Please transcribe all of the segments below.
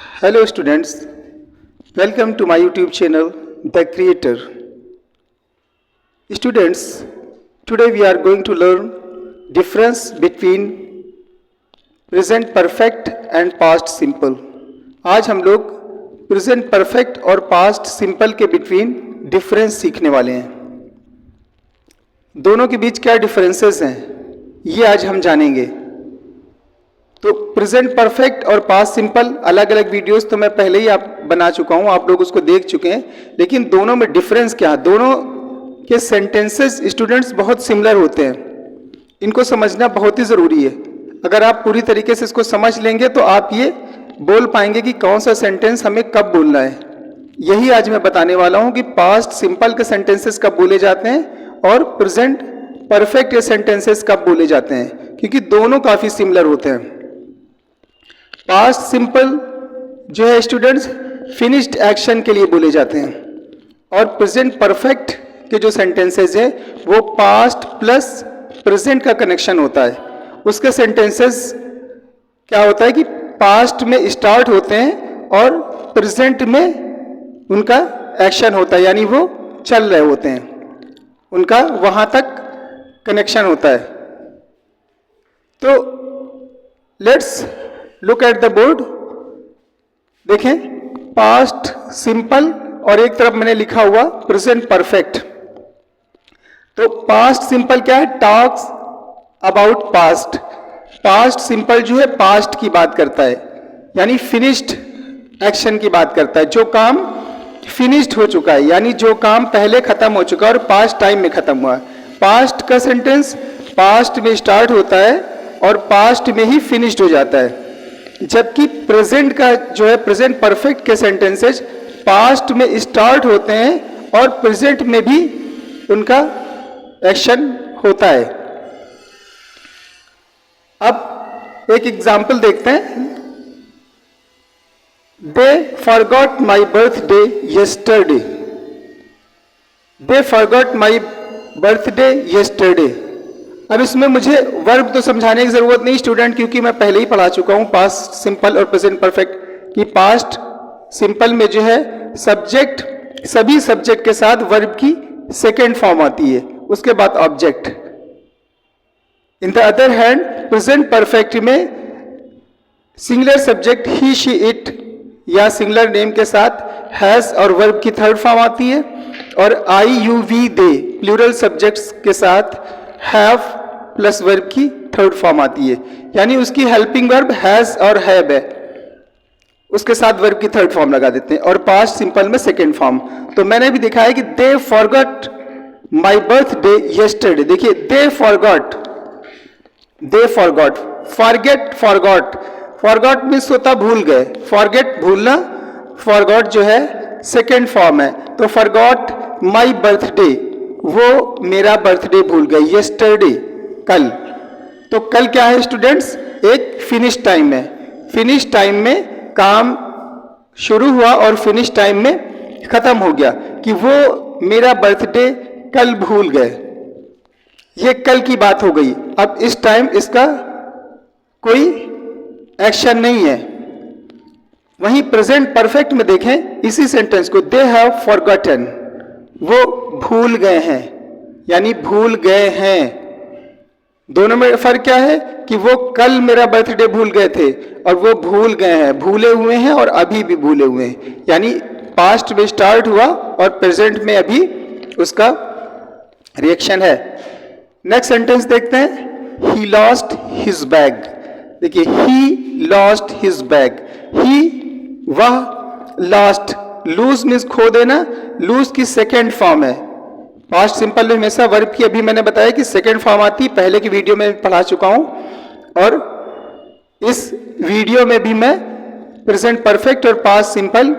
Hello students, welcome to my YouTube channel The Creator. Students, today we are going to learn difference between present perfect and past simple. आज हम लोग present perfect और past simple के between difference सीखने वाले हैं. दोनों के बीच क्या differences हैं ये आज हम जानेंगे. तो प्रेजेंट परफेक्ट और पास्ट सिंपल अलग अलग वीडियोस तो मैं पहले ही बना चुका हूं, आप लोग उसको देख चुके हैं. लेकिन दोनों में डिफरेंस क्या है? दोनों के सेंटेंसेस स्टूडेंट्स बहुत सिमिलर होते हैं. इनको समझना बहुत ही ज़रूरी है. अगर आप पूरी तरीके से इसको समझ लेंगे तो आप ये बोल पाएंगे कि कौन सा सेंटेंस हमें कब बोलना है. यही आज मैं बताने वाला हूँ कि पास्ट सिंपल के सेंटेंसेस कब बोले जाते हैं और प्रेजेंट परफेक्ट के सेंटेंसेस कब बोले जाते हैं, क्योंकि दोनों काफ़ी सिमिलर होते हैं. पास्ट सिंपल जो है स्टूडेंट्स फिनिश्ड एक्शन के लिए बोले जाते हैं और प्रेजेंट परफेक्ट के जो सेंटेंसेस है वो पास्ट प्लस प्रेजेंट का कनेक्शन होता है. उसके सेंटेंसेस क्या होता है कि पास्ट में स्टार्ट होते हैं और प्रेजेंट में उनका एक्शन होता है, यानी वो चल रहे होते हैं, उनका वहां तक कनेक्शन होता है. तो let's look at the board. देखें, पास्ट सिंपल और एक तरफ मैंने लिखा हुआ प्रेजेंट परफेक्ट. तो पास्ट सिंपल क्या है? Talks about past. Past simple जो है पास्ट की बात करता है, यानी फिनिश्ड एक्शन की बात करता है. जो काम फिनिश्ड हो चुका है, यानी जो काम पहले खत्म हो चुका है और पास्ट टाइम में खत्म हुआ है. पास्ट का सेंटेंस पास्ट में स्टार्ट होता है और पास्ट में ही फिनिश्ड हो जाता है. जबकि प्रेजेंट का जो है प्रेजेंट परफेक्ट के सेंटेंसेस पास्ट में स्टार्ट होते हैं और प्रेजेंट में भी उनका एक्शन होता है. अब एक एग्जाम्पल देखते हैं. They forgot my birthday yesterday. They forgot my birthday yesterday. अब इसमें मुझे वर्ब तो समझाने की जरूरत नहीं स्टूडेंट, क्योंकि मैं पहले ही पढ़ा चुका हूं पास्ट सिंपल और प्रेजेंट परफेक्ट कि पास्ट सिंपल में जो है सब्जेक्ट, सभी सब्जेक्ट के साथ वर्ब की सेकेंड फॉर्म आती है, उसके बाद object. In the other hand present perfect में singular subject he she it या सिंगुलर नेम के साथ हैज और वर्ब की थर्ड फॉर्म आती है, और I you we they plural subjects के साथ हैव प्लस वर्ब की थर्ड फॉर्म आती है, यानी उसकी हेल्पिंग वर्ब हैज और हैव है, उसके साथ वर्ब की थर्ड फॉर्म लगा देते हैं, और पास्ट सिंपल में सेकेंड फॉर्म. तो मैंने भी दिखाया कि they forgot my birthday yesterday. देखिए, they forgot, they forgot, forget forgot. Forgot means होता भूल गए, फॉरगेट भूलना, फॉरगॉट जो है सेकेंड फॉर्म है. तो फॉरगॉट माई बर्थडे, वो मेरा बर्थडे भूल गए. यस्टरडे कल. तो कल क्या है स्टूडेंट्स? एक फिनिश टाइम है. फिनिश टाइम में काम शुरू हुआ और फिनिश टाइम में खत्म हो गया, कि वो मेरा बर्थडे कल भूल गए. ये कल की बात हो गई. अब इस टाइम इसका कोई एक्शन नहीं है. वहीं प्रेजेंट परफेक्ट में देखें इसी सेंटेंस को, दे हैव फॉरगॉटन, वो भूल गए हैं, यानी भूल गए हैं. दोनों में फर्क क्या है कि वो कल मेरा बर्थडे भूल गए थे और वो भूल गए हैं, भूले हुए हैं और अभी भी भूले हुए हैं, यानी पास्ट में स्टार्ट हुआ और प्रेजेंट में अभी उसका रिएक्शन है. नेक्स्ट सेंटेंस देखते हैं. He lost his bag. देखिए, ही लॉस्ट हिज बैग. ही, वह, लॉस्ट, लूज मीन्स खो देना, लूज की सेकेंड फॉर्म है. पास्ट सिंपल में हमेशा वर्ब की, अभी मैंने बताया कि सेकेंड फॉर्म आती है, पहले की वीडियो में पढ़ा चुका हूं, और इस वीडियो में भी मैं प्रेजेंट परफेक्ट और पास्ट सिंपल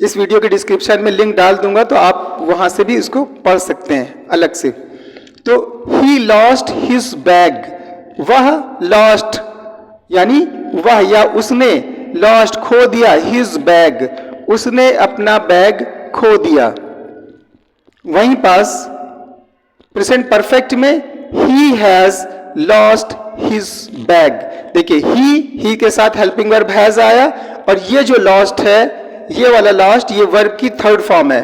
इस वीडियो के डिस्क्रिप्शन में लिंक डाल दूंगा, तो आप वहां से भी इसको पढ़ सकते हैं अलग से. तो ही लॉस्ट हिज बैग, वह लॉस्ट यानी वह या उसने, लॉस्ट खो दिया, हिज बैग उसने अपना बैग खो दिया. वहीं पास प्रेजेंट परफेक्ट में ही हैज लॉस्ट हिज बैग, देखिए ही के साथ हेल्पिंग वर्ब हैज आया, और ये जो लॉस्ट है, ये वाला लॉस्ट, ये वर्ब की थर्ड फॉर्म है।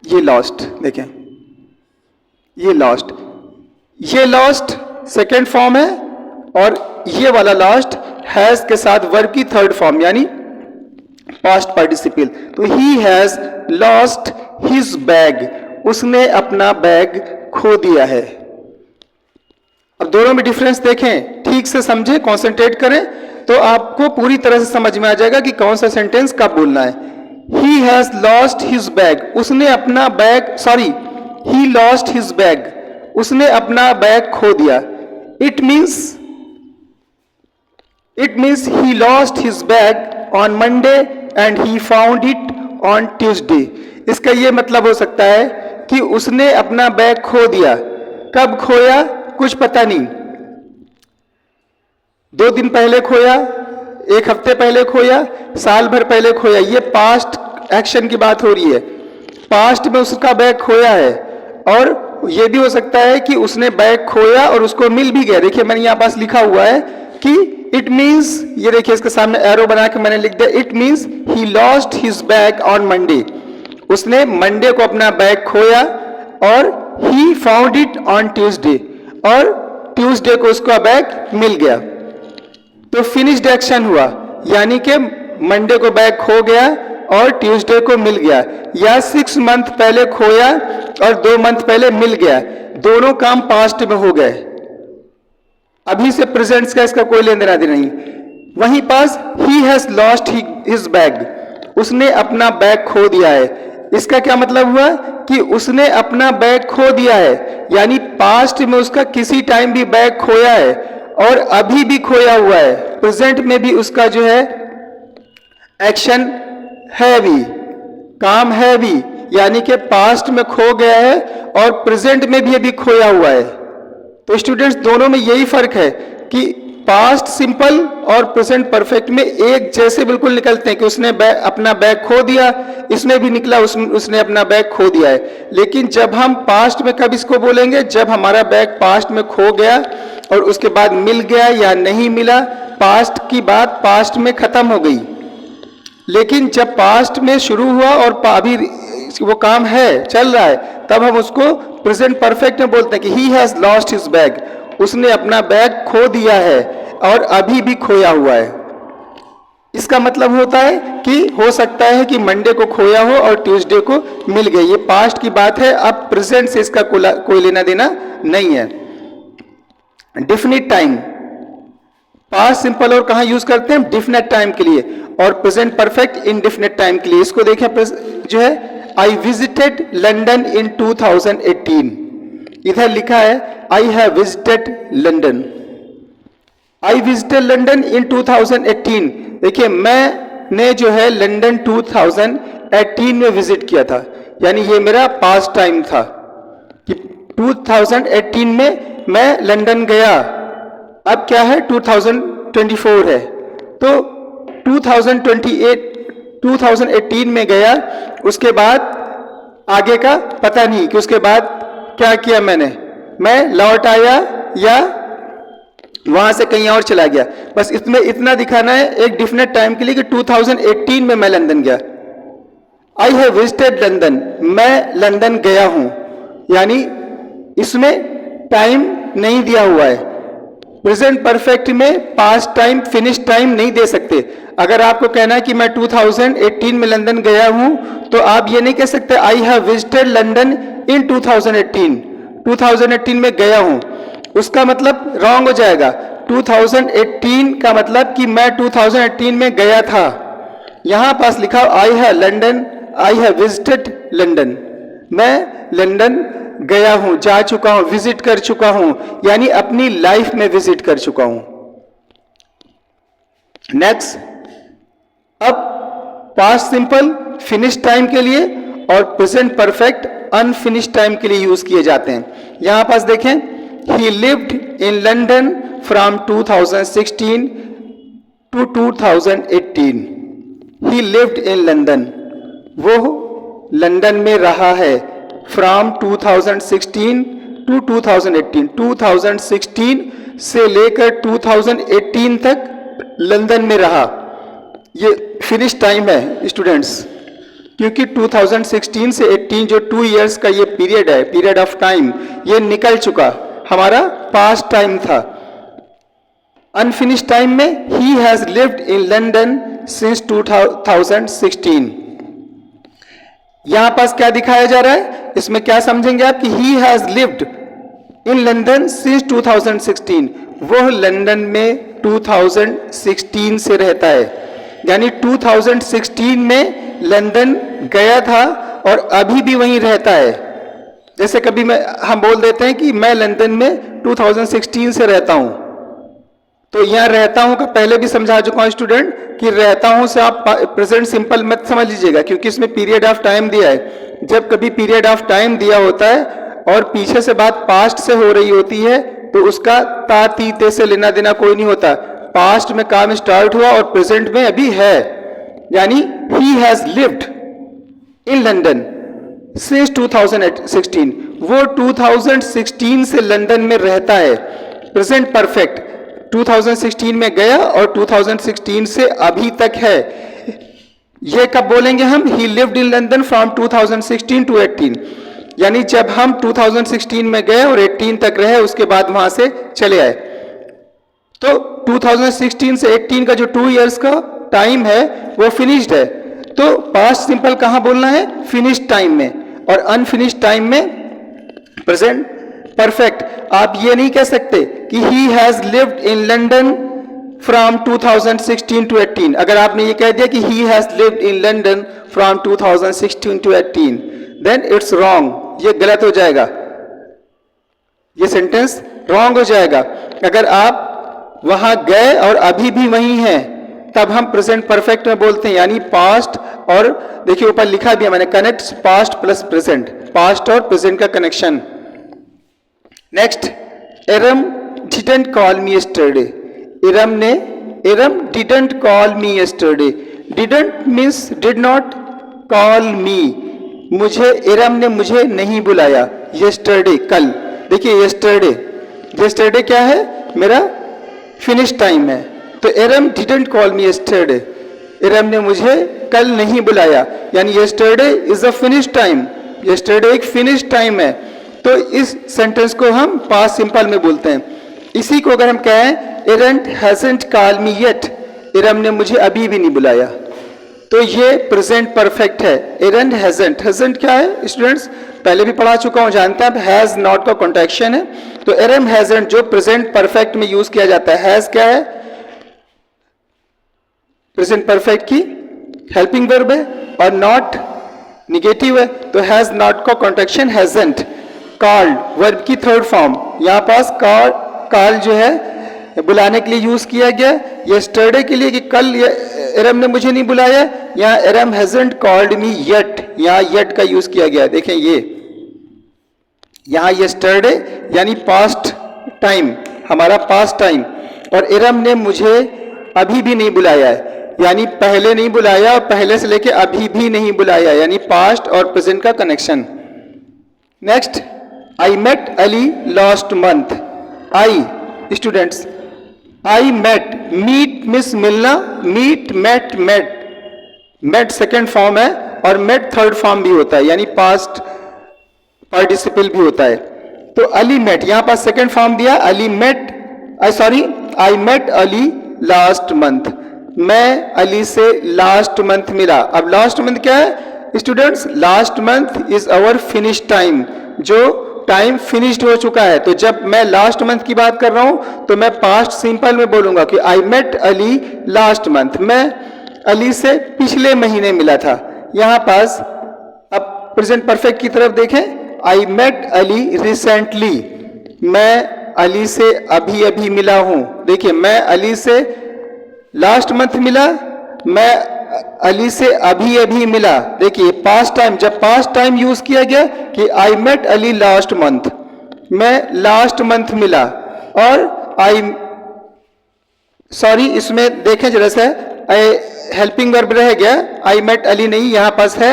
ये लॉस्ट देखें, ये लॉस्ट सेकेंड फॉर्म है, और ये वाला लॉस्ट हैज के साथ वर्ब की थर्ड फॉर्म यानी पास्ट पार्टिसिपल। तो ही हैज लॉस्ट हिज बैग, उसने अपना बैग खो दिया है। अब दोनों में डिफरेंस देखें, ठीक से समझें, कंसंट्रेट करें, तो आपको पूरी तरह से समझ में आ जाएगा कि कौन सा सेंटेंस कब बोलना है। ही हैज लॉस्ट हिज बैग, उसने अपना bag, sorry, he lost his bag, उसने अपना बैग खो दिया। It means he lost his bag on Monday and he found it on Tuesday. इसका यह मतलब हो सकता है कि उसने अपना बैग खो दिया। कब खोया कुछ पता नहीं, 2 दिन पहले खोया, 1 हफ्ते पहले खोया, साल भर पहले खोया। ये पास्ट एक्शन की बात हो रही है, पास्ट में उसका बैग खोया है। और यह भी हो सकता है कि उसने बैग खोया और उसको मिल भी गया। देखिए मैंने यहां पास लिखा हुआ है कि इट मीन्स, ये देखिए इसके सामने एरो बना के मैंने लिख दिया, it means he lost his bag on Monday, उसने मंडे को अपना बैग खोया, और he found it on Tuesday, और ट्यूसडे को उसका बैग मिल गया। तो फिनिश्ड एक्शन हुआ, यानी कि मंडे को बैग खो गया और ट्यूसडे को मिल गया, या 6 मंथ पहले खोया और 2 मंथ पहले मिल गया। दोनों काम पास्ट में हो गए, अभी से प्रेजेंट्स का इसका कोई लेन देन नहीं। वहीं पास he has lost his bag, उसने अपना बैग खो दिया है। इसका क्या मतलब हुआ कि उसने अपना बैग खो दिया है, यानी पास्ट में उसका किसी टाइम भी बैग खोया है और अभी भी खोया हुआ है। प्रेजेंट में भी उसका जो है एक्शन है भी, काम है भी, यानी कि पास्ट में खो गया है और प्रेजेंट में भी अभी खोया हुआ है। तो स्टूडेंट्स दोनों में यही फर्क है कि पास्ट सिंपल और प्रेजेंट परफेक्ट में एक जैसे बिल्कुल निकलते हैं कि उसने अपना बैग खो दिया, इसमें भी निकला उसने अपना बैग खो दिया है। लेकिन जब हम पास्ट में कब इसको बोलेंगे, जब हमारा बैग पास्ट में खो गया और उसके बाद मिल गया या नहीं मिला, पास्ट की बात पास्ट में खत्म हो गई। लेकिन जब पास्ट में शुरू हुआ और अभी वो काम है, चल रहा है, तब हम उसको प्रेजेंट परफेक्ट में बोलते हैं कि he has lost his bag, उसने अपना बैग खो दिया है और अभी भी खोया हुआ है। इसका मतलब होता है कि हो सकता है कि मंडे को खोया हो और ट्यूसडे को मिल गया। ये पास्ट की बात है, अब प्रेजेंट से इसका कोई लेना देना नहीं है। डेफिनिट टाइम, पास्ट सिंपल और कहां यूज करते हैं, डेफिनेट टाइम के लिए, और प्रेजेंट परफेक्ट इनडेफिनेट टाइम के लिए। इसको देखें जो है, आई विजिटेड लंदन इन 2018, इधर लिखा है I have visited London. I visited London इन 2018, देखिए मैंने जो है लंदन 2018 में विजिट किया था, यानी ये मेरा पास्ट टाइम था कि 2018 में मैं लंदन गया। अब क्या है, 2024 है, तो 2018 में गया, उसके बाद आगे का पता नहीं कि उसके बाद क्या किया मैं लौट आया या वहां से कहीं और चला गया। बस इसमें इतना दिखाना है एक डेफिनेट टाइम के लिए कि 2018 में मैं लंदन गया। आई हैव विजिटेड लंदन, मैं लंदन गया हूं, यानी इसमें टाइम नहीं दिया हुआ है। प्रेजेंट परफेक्ट में पास्ट टाइम फिनिश टाइम नहीं दे सकते। अगर आपको कहना है कि मैं 2018 में लंदन गया हूं, तो आप ये नहीं कह सकते आई हैव विजिटेड लंदन इन 2018 में गया हूं, उसका मतलब रॉन्ग हो जाएगा। 2018 का मतलब कि मैं 2018 में गया था। यहां पास लिखा आई हैव विजिटेड लंदन, मैं लंदन गया हूं, जा चुका हूं, विजिट कर चुका हूं, यानी अपनी लाइफ में विजिट कर चुका हूं। नेक्स्ट, अब पास्ट सिंपल फिनिश टाइम के लिए और प्रेजेंट परफेक्ट अनफिनिश टाइम के लिए यूज किए जाते हैं। यहां पास देखें, he lived in London from 2016 to 2018। He lived in London, वो लंदन में रहा है फ्रॉम 2016 टू 2018। 2016 से लेकर 2018 तक लंदन में रहा। ये फिनिश टाइम है स्टूडेंट्स, क्योंकि 2016 से 18 जो 2 इयर्स का ये पीरियड है, पीरियड ऑफ टाइम, ये निकल चुका, हमारा पास्ट टाइम था। अनफिनिश टाइम में ही has lived in London since 2016। यहां पास क्या दिखाया जा रहा है, इसमें क्या समझेंगे आप कि he has lived in London since 2016, वह लंदन में 2016 से रहता है, यानी 2016 में लंदन गया था और अभी भी वहीं रहता है। जैसे कभी हम बोल देते हैं कि मैं लंदन में 2016 से रहता हूं, तो यहां रहता हूं का पहले भी समझा चुका हूं स्टूडेंट कि रहता हूं से आप प्रेजेंट सिंपल मत समझ लीजिएगा, क्योंकि इसमें पीरियड ऑफ टाइम दिया है। जब कभी पीरियड ऑफ टाइम दिया होता है और पीछे से बात पास्ट से हो रही होती है, तो उसका ता ती ते से लेना देना कोई नहीं होता। पास्ट में काम स्टार्ट हुआ और प्रेजेंट में अभी है, यानी ही has lived in London since 2016, वो 2016 से लंदन में रहता है। प्रेजेंट परफेक्ट 2016 में गया और 2016 से अभी तक है। ये कब बोलेंगे हम, he lived in London from 2016 to 18, यानी जब हम 2016 में गए और 18 तक रहे, उसके बाद वहां से चले आए। तो 2016 से 18 का जो 2 इयर्स का टाइम है वो फिनिश्ड है। तो पास्ट सिंपल कहां बोलना है, फिनिश्ड टाइम में, और अनफिनिश्ड टाइम में प्रेजेंट परफेक्ट। आप ये नहीं कह सकते कि he has lived in London from 2016 to 18। अगर आपने ये कह दिया कि he has lived in London from 2016 to 18, then it's wrong, ये गलत हो जाएगा, ये सेंटेंस रॉन्ग हो जाएगा। अगर आप वहां गए और अभी भी वहीं हैं, तब हम प्रेजेंट परफेक्ट में बोलते हैं, यानी पास्ट। और देखिए ऊपर लिखा भी है मैंने, connect past plus present, past और प्रेजेंट का connection. Next, Iram didn't call me yesterday. Iram didn't call me yesterday. Didn't means did not call me, Iram ने मुझे नहीं बुलाया यस्टरडे, कल। देखिए यस्टरडे क्या है, मेरा फिनिश टाइम है। तो एरम डिडंट कॉल मी यस्टरडे, एरम ने मुझे कल नहीं बुलाया, यानी yesterday is a finish time, yesterday एक फिनिश टाइम है। तो इस सेंटेंस को हम पास्ट सिंपल में बोलते हैं। इसी को अगर हम कहें एरंट हैजंट कॉल मी येट, एरम ने मुझे अभी भी नहीं बुलाया, तो ये प्रेजेंट परफेक्ट है। एरंट हैजंट, हैजंट क्या है स्टूडेंट्स, पहले भी पढ़ा चुका हूं, जानते हैं आप, हैज नॉट का कॉन्ट्रैक्शन है। तो एरम हैजंट जो प्रेजेंट परफेक्ट में यूज किया जाता है, हैज क्या है, प्रेजेंट परफेक्ट की हेल्पिंग वर्ब है, और नॉट निगेटिव है, तो हैज नॉट का कॉन्ट्रैक्शन हैजंट। कॉल्ड वर्ब की थर्ड फॉर्म, यहां पास कॉल जो है बुलाने के लिए यूज किया गया। यस्टरडे के लिए कि कल एरम ने मुझे नहीं बुलाया, यहाँ एरम हैजंट कॉल्ड मी येट, यहाँ येट का यूज किया गया। देखें ये यहाँ यस्टरडे यानी पास्ट टाइम, हमारा पास्ट टाइम, और एरम ने मुझे अभी भी नहीं बुलाया है, यानी पहले नहीं बुलाया और पहले से लेके अभी भी नहीं बुलाया, यानी पास्ट और प्रेजेंट का connection. Next, I met Ali last month. I students, I met, meet means मिलना, meet met met, met second form है और मेट थर्ड फॉर्म भी होता है, यानी पास्ट पार्टिसिपल भी होता है। तो अली मेट, यहां पास सेकेंड फॉर्म दिया, Ali met, I met Ali last month, मैं अली से लास्ट मंथ मिला। अब लास्ट मंथ क्या है students, last month is our finish time, जो टाइम फिनिश्ड हो चुका है। तो जब मैं लास्ट मंथ की बात कर रहा हूं तो मैं पास्ट सिंपल में बोलूंगा कि I met Ali last month, मैं अली से पिछले महीने मिला था। यहां पास अब प्रेजेंट परफेक्ट की तरफ देखें, आई मेट अली रिसेंटली, मैं अली से अभी अभी मिला हूं। देखिए मैं अली से लास्ट मंथ मिला, मैं अली से अभी अभी मिला। देखिए पास्ट टाइम, जब पास्ट टाइम यूज किया गया कि I met Ali last month, मैं लास्ट मंथ मिला, और इसमें देखें जरा सा, हेल्पिंग वर्ब रह गया, आई मेट अली नहीं, यहां पास है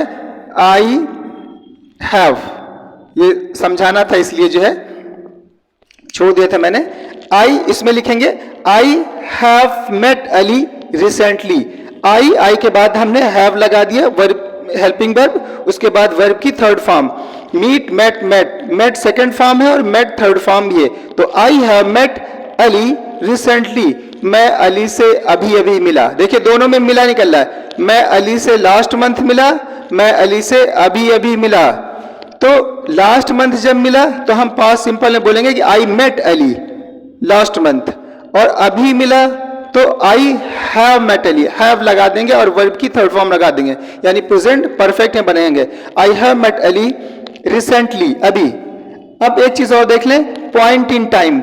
आई हैव, ये समझाना था इसलिए जो है छोड़ दिया था मैंने। आई इसमें लिखेंगे I have met Ali recently. I के बाद हमने हैव लगा दिया, वर्ब हेल्पिंग वर्ब, उसके बाद वर्ब की third form. Meet met met second form है और मेट थर्ड फॉर्म भी है। तो I have met Ali recently, मैं अली से अभी अभी मिला। देखिए दोनों में मिला निकल रहा है, मैं अली से लास्ट मंथ मिला, मैं अली से अभी अभी मिला। तो लास्ट मंथ जब मिला तो हम पास्ट सिंपल में बोलेंगे कि I met Ali last month, और अभी मिला तो I have met Ali, have लगा देंगे और वर्ब की थर्ड फॉर्म लगा देंगे, यानी प्रेजेंट परफेक्ट में बनेंगे। I have met Ali recently, अभी। अब एक चीज और देख लें, पॉइंट इन टाइम।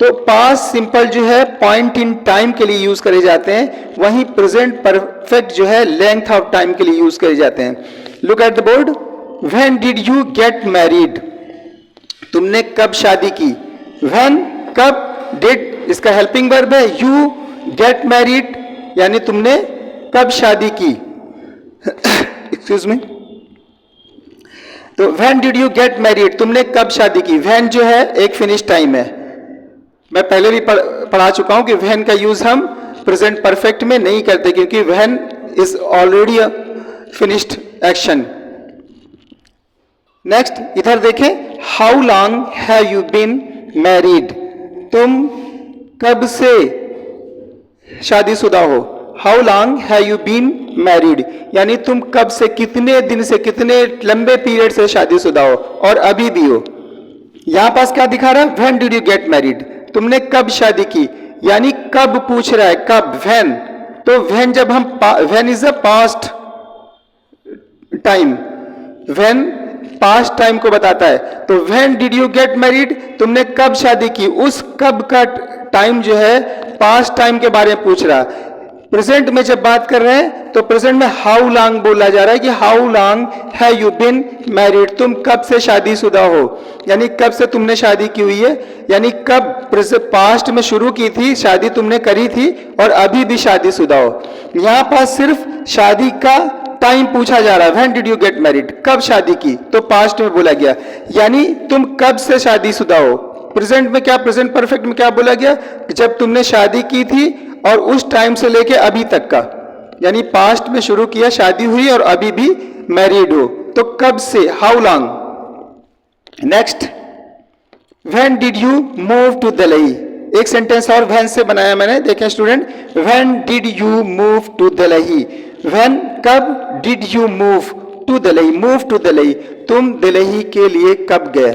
तो पास्ट सिंपल जो है पॉइंट इन टाइम के लिए यूज करे जाते हैं, वहीं प्रेजेंट परफेक्ट जो है लेंथ ऑफ टाइम के लिए यूज करे जाते हैं। Look at the board, when did you get married, तुमने कब शादी की। व्हेन कब, डिड इसका हेल्पिंग वर्ब है, यू गेट मैरिड यानी तुमने कब शादी की। Excuse me. तो when did you get married, तुमने कब शादी की। व्हेन जो है एक फिनिश टाइम है, मैं पहले भी पढ़ा चुका हूं कि व्हेन का यूज हम प्रेजेंट परफेक्ट में नहीं करते, क्योंकि when is already a finished action. Next इधर देखें, how long have you been married, तुम कब से शादीशुदा हो। How long have you been married यानी तुम कब से, कितने दिन से, कितने लंबे पीरियड से शादीशुदा हो और अभी भी हो। यहां पास क्या दिखा रहा है, when did you get married, तुमने कब शादी की, यानी कब पूछ रहा है, कब, व्हेन। तो व्हेन जब हम, when is a past time, when past time को बताता है। तो when did you get married, तुमने कब शादी की, उस कब का टाइम जो है पास्ट टाइम के बारे में पूछ रहा। प्रेजेंट में जब बात कर रहे हैं तो प्रेजेंट में हाउ लॉन्ग बोला जा रहा है कि how long have you been married, तुम कब से शादीशुदा हो, यानी कब से तुमने शादी की हुई है, यानी कब पास्ट में शुरू की थी शादी, तुमने करी थी और अभी भी शादीशुदा हो। यहां पास सिर्फ शादी का टाइम पूछा जा रहा है, when did you get married, कब शादी की, तो पास्ट में बोला गया, यानी तुम कब से शादीशुदा हो। प्रेजेंट में क्या, प्रेजेंट परफेक्ट में क्या बोला गया, जब तुमने शादी की थी और उस टाइम से लेके अभी तक का, यानी पास्ट में शुरू किया, शादी हुई और अभी भी मैरिड हो, तो कब से, how long. Next, when did you move to Delhi, एक सेंटेंस और व्हेन से बनाया मैंने, देखें student, when did you move to Delhi, when कब, did you move to Delhi, move to Delhi, तुम दिल्ली के लिए कब गए।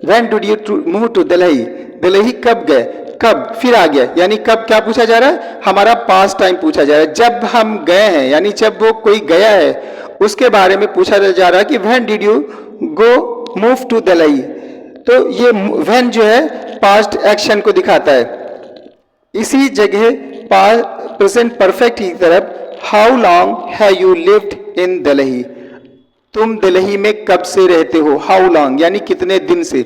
When did you move to Delhi, Delhi कब गए, कब फिर आ गया, यानी कब क्या पूछा जा रहा है, हमारा पास्ट टाइम पूछा जा रहा है, जब हम गए हैं, यानी जब वो कोई गया है उसके बारे में पूछा जा रहा है कि when did you go move to Delhi. तो ये व्हेन जो है पास्ट एक्शन को दिखाता है। इसी जगह प्रेजेंट परफेक्ट की तरफ, how long have you lived in Delhi, तुम दिल्ली में कब से रहते हो, हाउ लॉन्ग यानी कितने दिन से।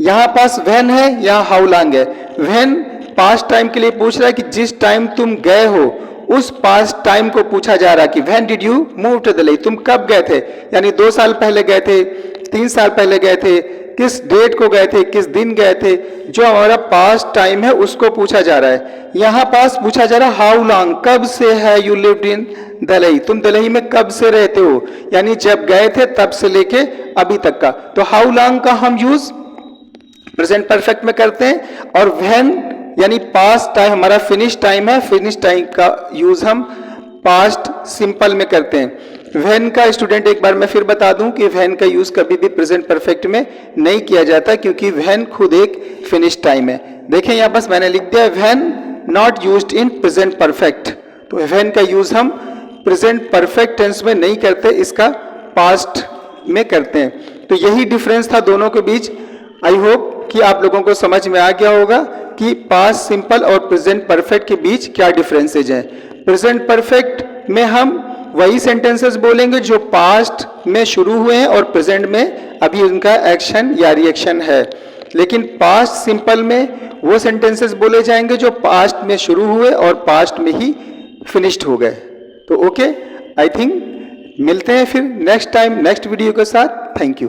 यहां पास व्हेन है, यहां हाउ लॉन्ग है। व्हेन पास्ट टाइम के लिए पूछ रहा है कि जिस टाइम तुम गए हो उस पास्ट टाइम को पूछा जा रहा है कि when did you move to Delhi, तुम कब गए थे, यानी 2 साल पहले गए थे, 3 साल पहले गए थे, किस डेट को गए थे, किस दिन गए थे, जो हमारा पास्ट टाइम है उसको पूछा जा रहा है। यहां पास पूछा जा रहा है हाउ लॉन्ग, कब से है यू लिव्ड इन दिल्ली, तुम दिल्ली में कब से रहते हो, यानी जब गए थे तब से लेके अभी तक का। तो हाउ लॉन्ग का हम यूज प्रेजेंट परफेक्ट में करते हैं, और व्हेन यानी पास्ट टाइम हमारा फिनिश टाइम है, फिनिश टाइम का यूज हम पास्ट सिंपल में करते हैं। व्हेन का स्टूडेंट एक बार मैं फिर बता दूं कि व्हेन का यूज कभी भी प्रेजेंट परफेक्ट में नहीं किया जाता, क्योंकि व्हेन खुद एक फिनिश टाइम है। देखें यहां बस मैंने लिख दिया when not used in present perfect, तो व्हेन का यूज हम प्रेजेंट परफेक्ट टेंस में नहीं करते, इसका पास्ट में करते हैं। तो यही डिफरेंस था दोनों के बीच। आई होप कि आप लोगों को समझ में आ गया होगा कि पास्ट सिंपल और प्रेजेंट परफेक्ट के बीच क्या डिफरेंसेज हैं। प्रेजेंट परफेक्ट में हम वही सेंटेंसेस बोलेंगे जो पास्ट में शुरू हुए हैं और प्रेजेंट में अभी उनका एक्शन या रिएक्शन है, लेकिन पास्ट सिंपल में वो सेंटेंसेस बोले जाएंगे जो पास्ट में शुरू हुए और पास्ट में ही फिनिश्ड हो गए। तो ओके, आई थिंक मिलते हैं फिर नेक्स्ट टाइम नेक्स्ट वीडियो के साथ। Thank you.